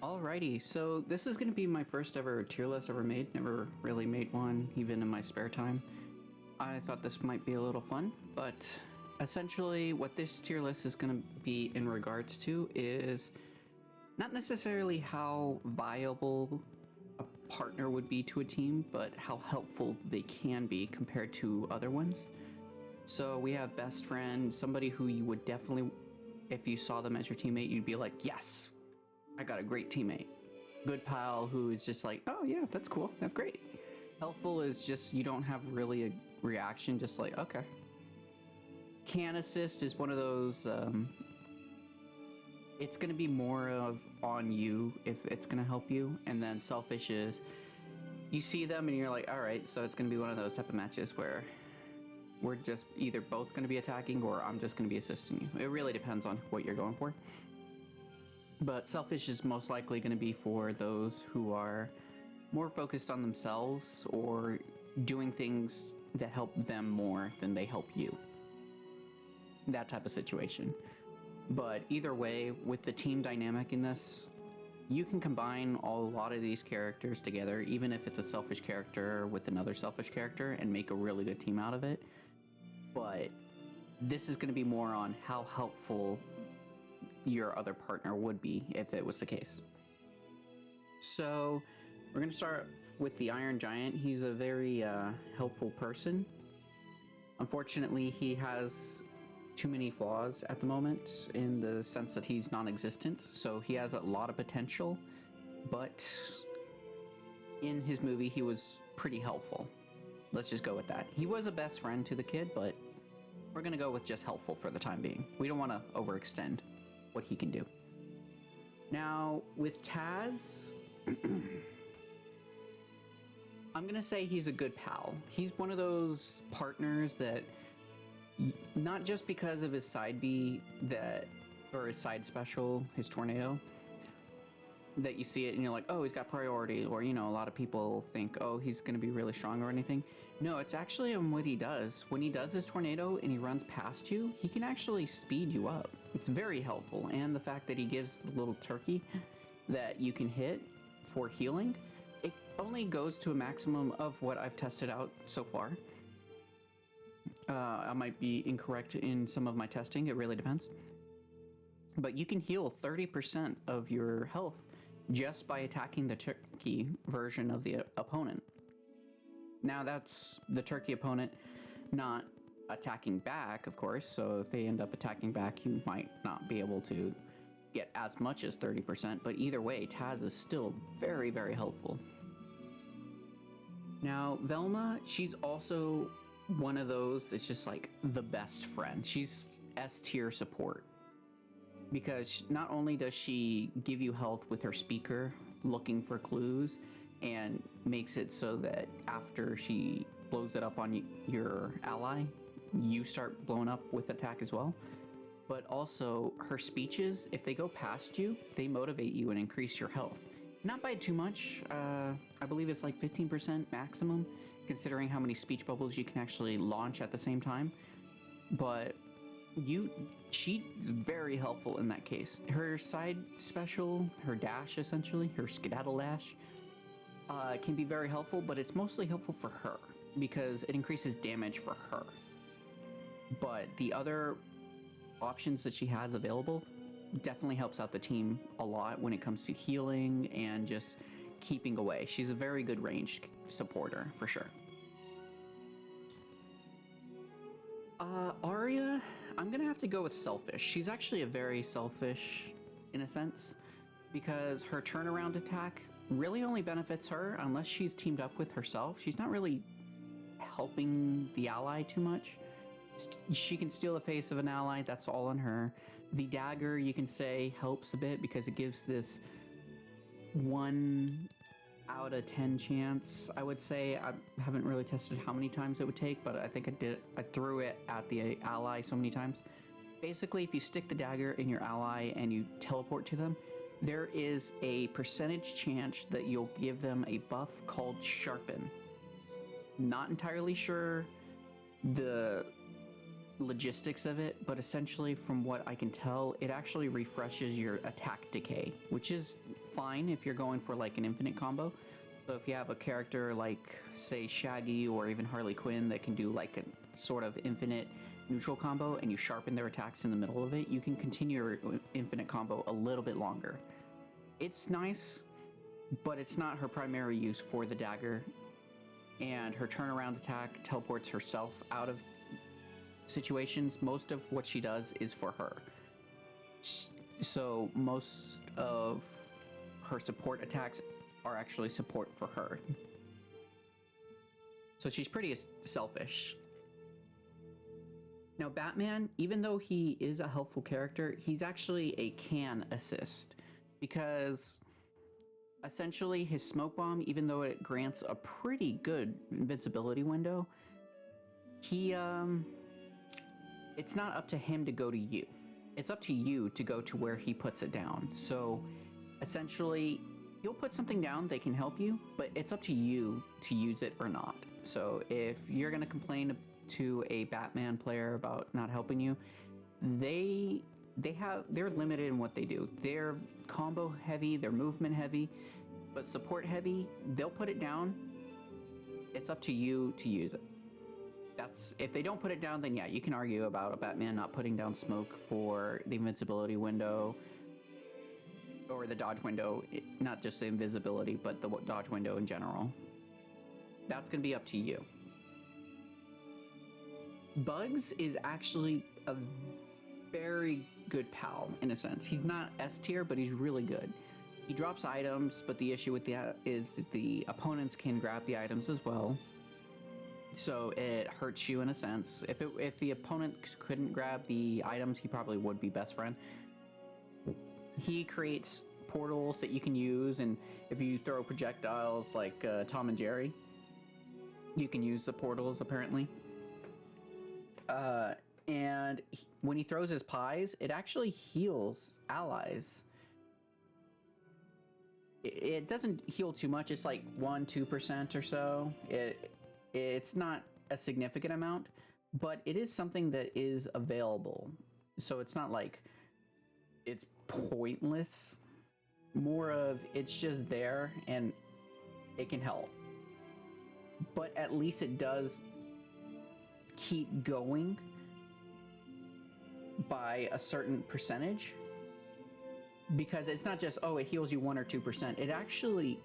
Alrighty, so this is going to be my first ever tier list ever made. Never really made one, even in my spare time. I thought this might be a little fun, but essentially what this tier list is going to be in regards to is not necessarily how viable a partner would be to a team, but how helpful they can be compared to other ones. So we have best friend, somebody who you would definitely, if you saw them as your teammate, you'd be like, yes, I got a great teammate. Good pal who is just like, oh yeah, that's cool, that's great. Helpful is just you don't have really a reaction, just like, okay. Can assist is one of those, it's going to be more of on you if it's going to help you. And then selfish is you see them and you're like, all right, so it's going to be one of those type of matches where we're just either both going to be attacking or I'm just going to be assisting you. It really depends on what you're going for. But selfish is most likely going to be for those who are more focused on themselves or doing things that help them more than they help you. That type of situation. But either way, with the team dynamic in this, you can combine a lot of these characters together, even if it's a selfish character with another selfish character, and make a really good team out of it. But this is going to be more on how helpful your other partner would be if it was the case. So we're going to start with the Iron Giant. He's a very helpful person. Unfortunately, he has too many flaws at the moment in the sense that he's non-existent, so he has a lot of potential, but in his movie he was pretty helpful. Let's just go with that. He was a best friend to the kid, but we're gonna go with just helpful for the time being. We don't want to overextend what he can do. Now with Taz, I'm gonna say he's a good pal. He's one of those partners that, not just because of his side B or his side special, his tornado, that you see it and you're like, oh, he's got priority, or, you know, a lot of people think, oh, he's going to be really strong or anything. No, it's actually on what he does. When he does his tornado and he runs past you, he can actually speed you up. It's very helpful. And the fact that he gives the little turkey that you can hit for healing, it only goes to a maximum of what I've tested out so far. I might be incorrect in some of my testing, it really depends. But you can heal 30% of your health just by attacking the turkey version of the opponent. Now that's the turkey opponent not attacking back, of course, so if they end up attacking back, you might not be able to get as much as 30%, but either way, Taz is still very, very helpful. Now, Velma, she's also one of those that's just like the best friend. She's S tier support because not only does she give you health with her speaker looking for clues and makes it so that after she blows it up on your ally, you start blowing up with attack as well. But also her speeches, if they go past you, they motivate you and increase your health. Not by too much. I believe it's like 15% maximum, considering how many speech bubbles you can actually launch at the same time. But she's very helpful in that case. Her side special, her dash essentially, her skedaddle dash, can be very helpful, but it's mostly helpful for her because it increases damage for her. But the other options that she has available definitely helps out the team a lot when it comes to healing and just keeping away. She's a very good ranged supporter for sure. Arya, I'm gonna have to go with selfish. She's actually a very selfish in a sense because her turnaround attack really only benefits her unless she's teamed up with herself. She's not really helping the ally too much. She can steal the face of an ally, that's all on her. The dagger, you can say, helps a bit because it gives this 1 out of 10 chance, I would say. I haven't really tested how many times it would take, but I think I threw it at the ally so many times. Basically, if you stick the dagger in your ally and you teleport to them, there is a percentage chance that you'll give them a buff called Sharpen. Not entirely sure the logistics of it, but essentially from what I can tell, it actually refreshes your attack decay, which is fine if you're going for like an infinite combo. So if you have a character like, say, Shaggy or even Harley Quinn that can do like a sort of infinite neutral combo and you sharpen their attacks in the middle of it, you can continue your infinite combo a little bit longer. It's nice, but it's not her primary use for the dagger. And her turnaround attack teleports herself out of situations. Most of what she does is for her. So most of her support attacks are actually support for her. So she's pretty selfish. Now Batman, even though he is a helpful character, he's actually a can assist, because essentially his smoke bomb, even though it grants a pretty good invincibility window, it's not up to him to go to you. It's up to you to go to where he puts it down. So essentially, he'll put something down that can help you, but it's up to you to use it or not. So if you're gonna complain to a Batman player about not helping you, they're limited in what they do. They're combo heavy, they're movement heavy, but support heavy. They'll put it down. It's up to you to use it. That's, if they don't put it down, then yeah, you can argue about a Batman not putting down smoke for the invincibility window or the dodge window, not just the invisibility, but the dodge window in general. That's gonna be up to you. Bugs is actually a very good pal in a sense. He's not S tier, but he's really good. He drops items, but the issue with that is that the opponents can grab the items as well. So it hurts you in a sense. If the opponent couldn't grab the items, he probably would be best friend. He creates portals that you can use, and if you throw projectiles like Tom and Jerry, you can use the portals apparently. And when he throws his pies, it actually heals allies. It doesn't heal too much. It's like 1-2% or so. It's not a significant amount, but it is something that is available. So it's not like it's pointless. More of it's just there and it can help. But at least it does keep going by a certain percentage, because it's not just, oh, it heals you 1 or 2%. It actually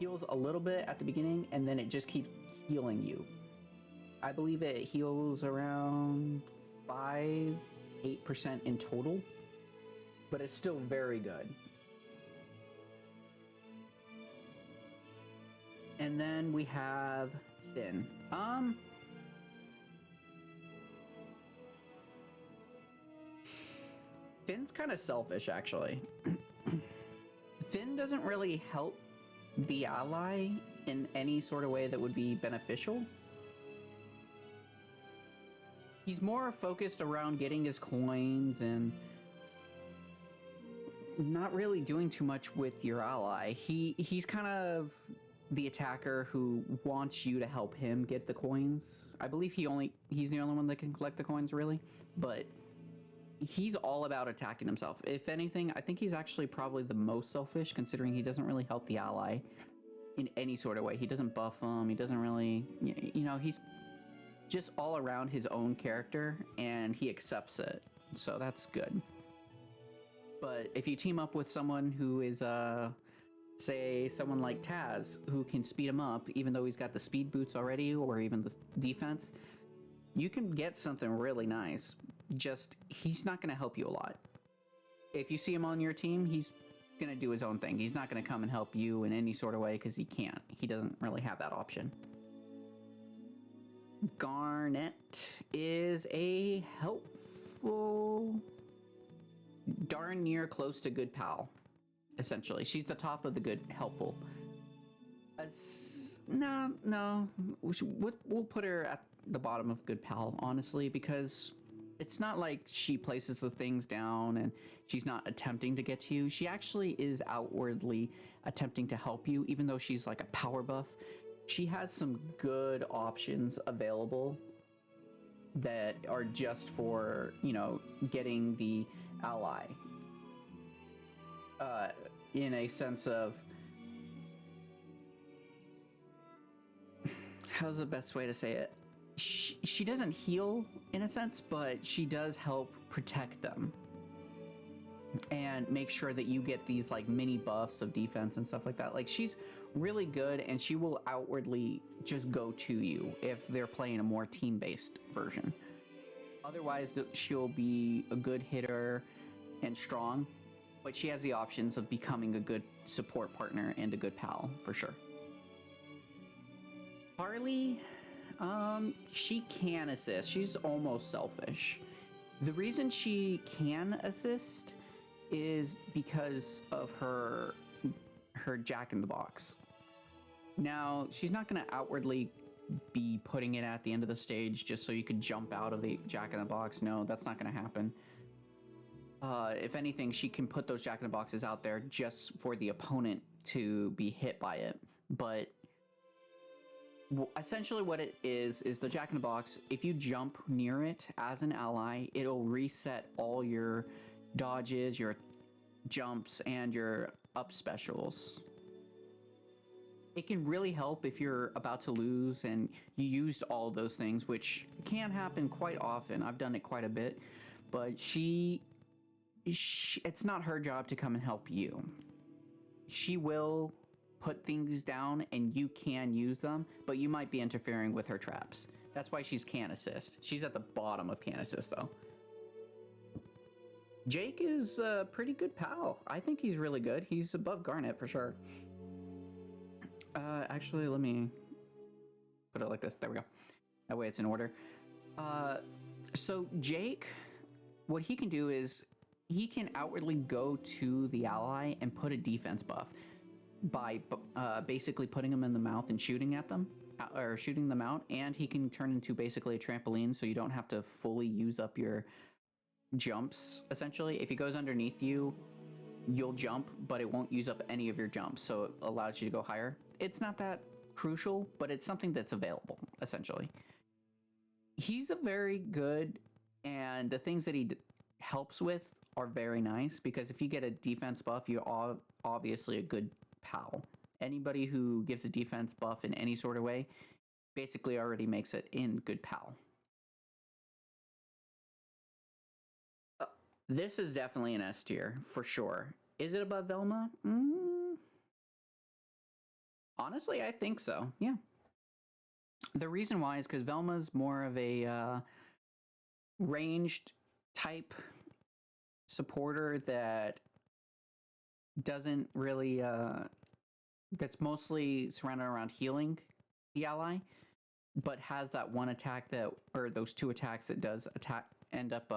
heals a little bit at the beginning and then it just keeps healing you. I believe it heals around 5-8% in total, but it's still very good. And then we have Finn. Finn's kind of selfish, actually. Finn doesn't really help the ally in any sort of way that would be beneficial. He's more focused around getting his coins and not really doing too much with your ally. He's kind of the attacker who wants you to help him get the coins. I believe he's the only one that can collect the coins, really, but he's all about attacking himself. If anything, I think he's actually probably the most selfish, considering he doesn't really help the ally in any sort of way. He doesn't buff them. He doesn't really, you know, he's just all around his own character and he accepts it. So that's good. But if you team up with someone who is, say someone like Taz, who can speed him up, even though he's got the speed boots already, or even the defense, you can get something really nice. Just, he's not going to help you a lot. If you see him on your team, he's going to do his own thing. He's not going to come and help you in any sort of way because he can't. He doesn't really have that option. Garnett is a helpful, darn near close to good pal, essentially. She's the top of the good helpful. No, we'll put her at the bottom of good pal, honestly, because it's not like she places the things down and she's not attempting to get to you. She actually is outwardly attempting to help you, even though she's like a power buff. She has some good options available that are just for, you know, getting the ally. in a sense of, how's the best way to say it? She doesn't heal in a sense, but she does help protect them and make sure that you get these like mini buffs of defense and stuff like that. Like, she's really good, and she will outwardly just go to you if they're playing a more team-based version. Otherwise, she'll be a good hitter and strong, but she has the options of becoming a good support partner and a good pal for sure. Harley, she can assist. She's almost selfish. The reason she can assist is because of her Jack-in-the-Box. Now, she's not going to outwardly be putting it at the end of the stage just so you could jump out of the Jack-in-the-Box. No, that's not going to happen. If anything, she can put those Jack-in-the-Boxes out there just for the opponent to be hit by it. But essentially what it is the Jack-in-the-Box, if you jump near it as an ally, it'll reset all your dodges, your jumps, and your up specials. It can really help if you're about to lose and you used all those things, which can happen quite often. I've done it quite a bit, but it's not her job to come and help you. She will put things down and you can use them, but you might be interfering with her traps. That's why she's can assist. She's at the bottom of can assist though. Jake is a pretty good pal. I think he's really good. He's above Garnett for sure. Actually, let me put it like this. There we go. That way it's in order. So Jake, what he can do is he can outwardly go to the ally and put a defense buff by basically putting them in the mouth and shooting at them, or shooting them out. And he can turn into basically a trampoline, so you don't have to fully use up your jumps. Essentially, if he goes underneath you, you'll jump, but it won't use up any of your jumps, so it allows you to go higher. It's not that crucial, but it's something that's available, essentially. He's a very good, and the things that he helps with are very nice, because if you get a defense buff, you're obviously a good pal. Anybody who gives a defense buff in any sort of way basically already makes it in good pal. This is definitely an S tier, for sure. Is it above Velma? Honestly, I think so, yeah. The reason why is because Velma's more of a ranged type supporter that doesn't really, that's mostly surrounded around healing the ally, but has that one attack that, or those two attacks that does end up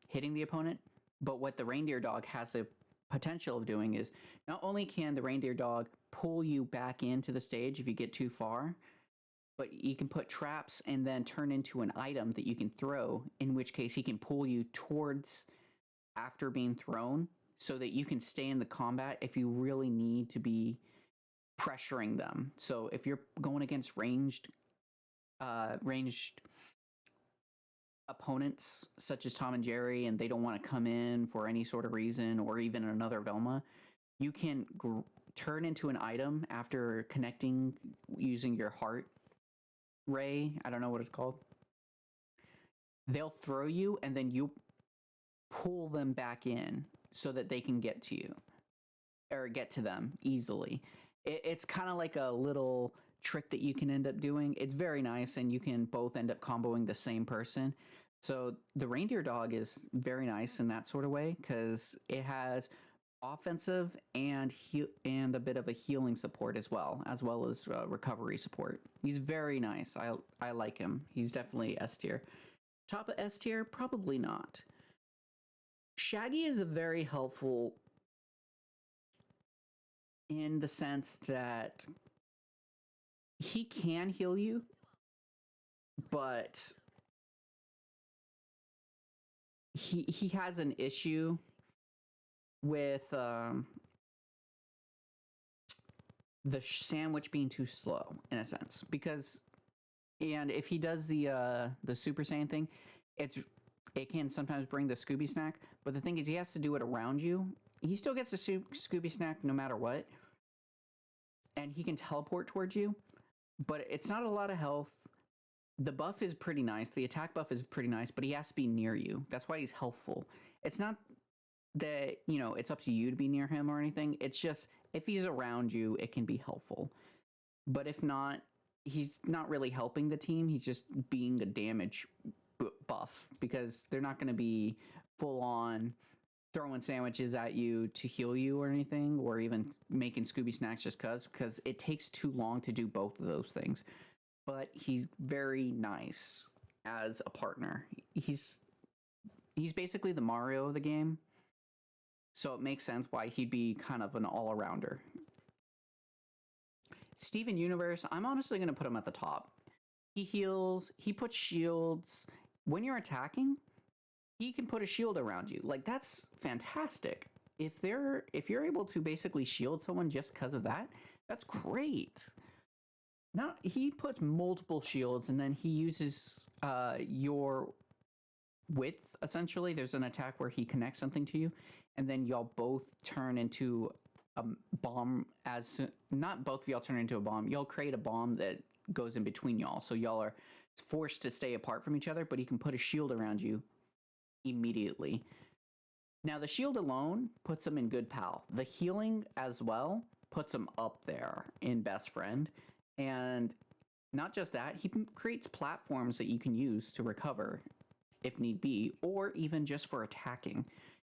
hitting the opponent. But what the Reindeer Dog has the potential of doing is, not only can the Reindeer Dog pull you back into the stage if you get too far, but he can put traps and then turn into an item that you can throw, in which case he can pull you towards after being thrown, so that you can stay in the combat if you really need to be pressuring them. So if you're going against ranged opponents such as Tom and Jerry, and they don't want to come in for any sort of reason, or even another Velma, you can turn into an item after connecting using your heart ray. I don't know what it's called. They'll throw you, and then you pull them back in so that they can get to you, or get to them easily. It's kind of like a little trick that you can end up doing. It's very nice, and you can both end up comboing the same person. So the Reindeer Dog is very nice in that sort of way, because it has offensive and a bit of a healing support as well as recovery support. He's very nice. I like him. He's definitely S tier. Top of S tier? Probably not. Shaggy is a very helpful in the sense that he can heal you, but he has an issue with the sandwich being too slow, in a sense, because, and if he does the Super Saiyan thing, it can sometimes bring the Scooby snack, but the thing is he has to do it around you, he still gets a Scooby Snack no matter what, and he can teleport towards you, but it's not a lot of health. The buff is pretty nice. The attack buff is pretty nice, but he has to be near you. That's why he's helpful. It's not that, you know, it's up to you to be near him or anything. It's just if he's around you, it can be helpful. But if not, he's not really helping the team. He's just being a damage buff because they're not going to be full on throwing sandwiches at you to heal you or anything, or even making Scooby Snacks just because it takes too long to do both of those things. But he's very nice as a partner. He's basically the Mario of the game, so it makes sense why he'd be kind of an all-arounder. Steven Universe, I'm honestly going to put him at the top. He heals, he puts shields. When you're attacking, he can put a shield around you. Like, that's fantastic. If you're able to basically shield someone just because of that, that's great. Now, he puts multiple shields, and then he uses your width, essentially. There's an attack where he connects something to you, and then y'all both turn into a bomb. Not both of y'all turn into a bomb. Y'all create a bomb that goes in between y'all, so y'all are forced to stay apart from each other, but he can put a shield around you immediately. Now, the shield alone puts him in good pal. The healing as well puts him up there in best friend. And not just that, he creates platforms that you can use to recover if need be, or even just for attacking.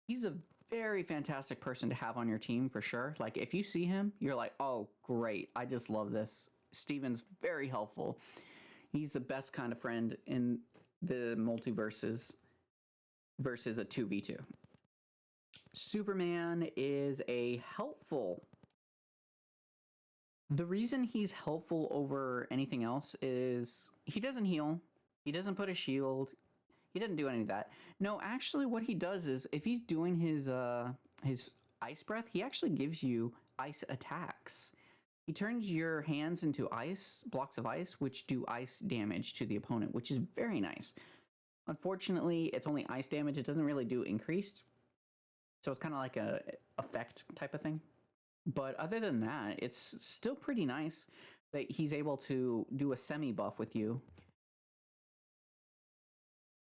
He's a very fantastic person to have on your team for sure. Like, if you see him, you're like, oh, great. I just love this. Steven's very helpful. He's the best kind of friend in the multiverses versus a 2v2. Superman is a helpful. The reason he's helpful over anything else is he doesn't heal. He doesn't put a shield. He doesn't do any of that. No, actually what he does is if he's doing his ice breath, he actually gives you ice attacks. He turns your hands into ice, blocks of ice, which do ice damage to the opponent, which is very nice. Unfortunately, it's only ice damage. It doesn't really do increased. So it's kind of like a effect type of thing. But other than that, it's still pretty nice that he's able to do a semi-buff with you.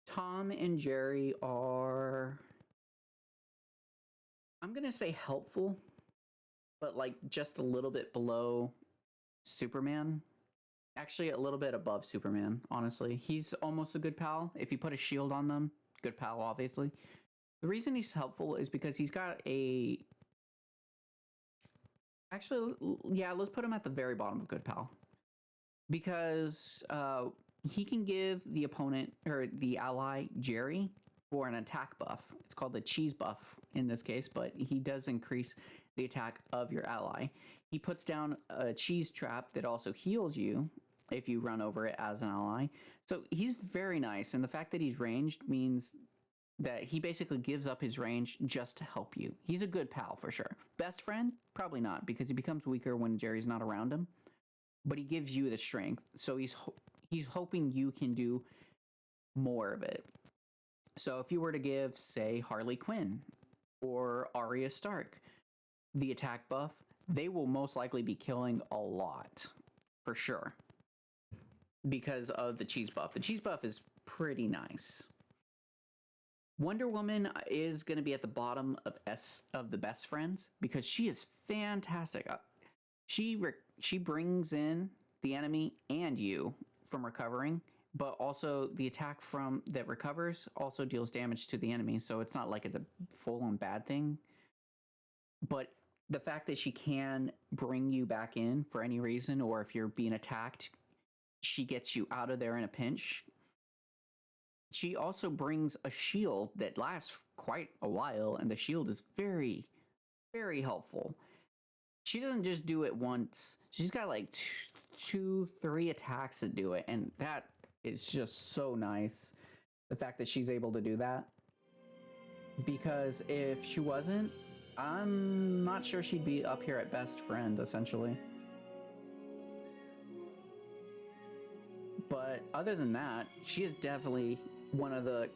Tom and Jerry are, I'm going to say helpful, but like just a little bit below Superman. Actually, a little bit above Superman, honestly. He's almost a good pal. If you put a shield on them, good pal, obviously. The reason he's helpful is because he's got a... Actually, yeah, let's put him at the very bottom of good pal. Because he can give the opponent, or the ally, Jerry, for an attack buff. It's called the cheese buff in this case, but he does increase the attack of your ally. He puts down a cheese trap that also heals you if you run over it as an ally. So he's very nice, and the fact that he's ranged means that he basically gives up his range just to help you. He's a good pal for sure. Best friend? Probably not, because he becomes weaker when Jerry's not around him. But he gives you the strength, so he's hoping you can do more of it. So if you were to give, say, Harley Quinn or Arya Stark the attack buff, they will most likely be killing a lot, for sure, because of the cheese buff. The cheese buff is pretty nice. Wonder Woman is going to be at the bottom of the best friends because she is fantastic. She brings in the enemy and you from recovering, but also the attack from that recovers also deals damage to the enemy, so it's not like it's a full-on bad thing. But the fact that she can bring you back in for any reason, or if you're being attacked, she gets you out of there in a pinch. She also brings a shield that lasts quite a while, and the shield is very, very helpful. She doesn't just do it once. She's got like two, 3 attacks that do it, and that is just so nice. The fact that she's able to do that. Because if she wasn't, I'm not sure she'd be up here at best friend, essentially. But other than that, she is definitely one of the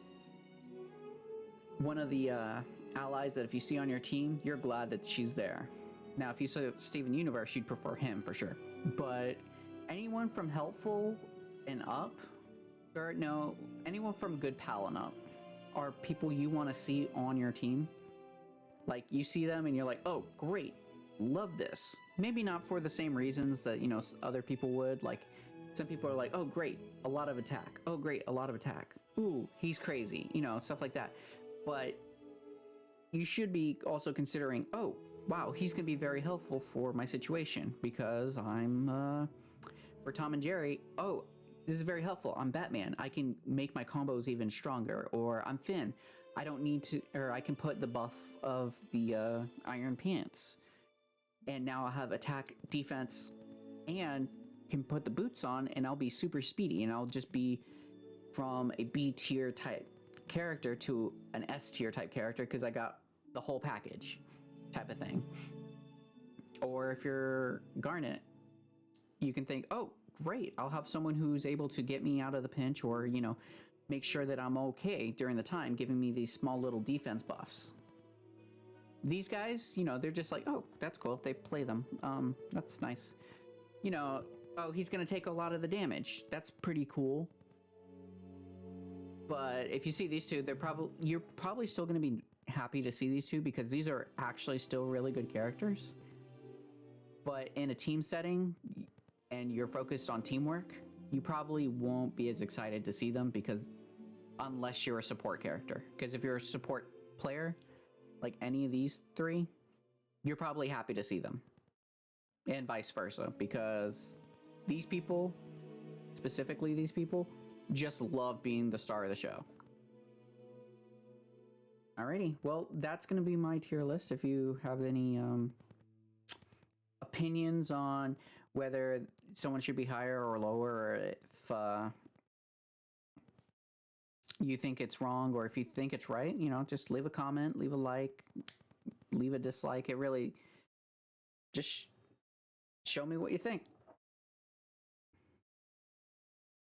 allies that if you see on your team, you're glad that she's there. Now, if you saw Steven Universe, you'd prefer him for sure. But anyone from helpful and up, or no, anyone from good pal and up are people you want to see on your team. Like, you see them and you're like, oh, great, love this. Maybe not for the same reasons that, you know, other people would. Like, some people are like, oh, great, a lot of attack. Oh, great, a lot of attack. Ooh, he's crazy, you know, stuff like that. But you should be also considering, oh, wow, he's going to be very helpful for my situation because I'm, for Tom and Jerry, oh, this is very helpful. I'm Batman. I can make my combos even stronger. Or I'm Finn. I don't need to, or I can put the buff of the Iron Pants. And now I'll have attack, defense, and can put the boots on, and I'll be super speedy, and I'll just be from a B tier type character to an S tier type character because I got the whole package type of thing. Or if you're Garnett, you can think, oh, great, I'll have someone who's able to get me out of the pinch or, you know, make sure that I'm okay during the time, giving me these small little defense buffs. These guys, you know, they're just like, oh, that's cool. They play them. That's nice. You know, oh, he's going to take a lot of the damage. That's pretty cool. But if you see these two, you're probably still going to be happy to see these two because these are actually still really good characters. But in a team setting and you're focused on teamwork, you probably won't be as excited to see them because unless you're a support character. Because if you're a support player, like any of these three, you're probably happy to see them. And vice versa, because these people, specifically these people, just love being the star of the show. Alrighty, well, that's going to be my tier list. If you have any opinions on whether someone should be higher or lower, or if you think it's wrong, or if you think it's right, you know, just leave a comment, leave a like, leave a dislike. It really just show me what you think.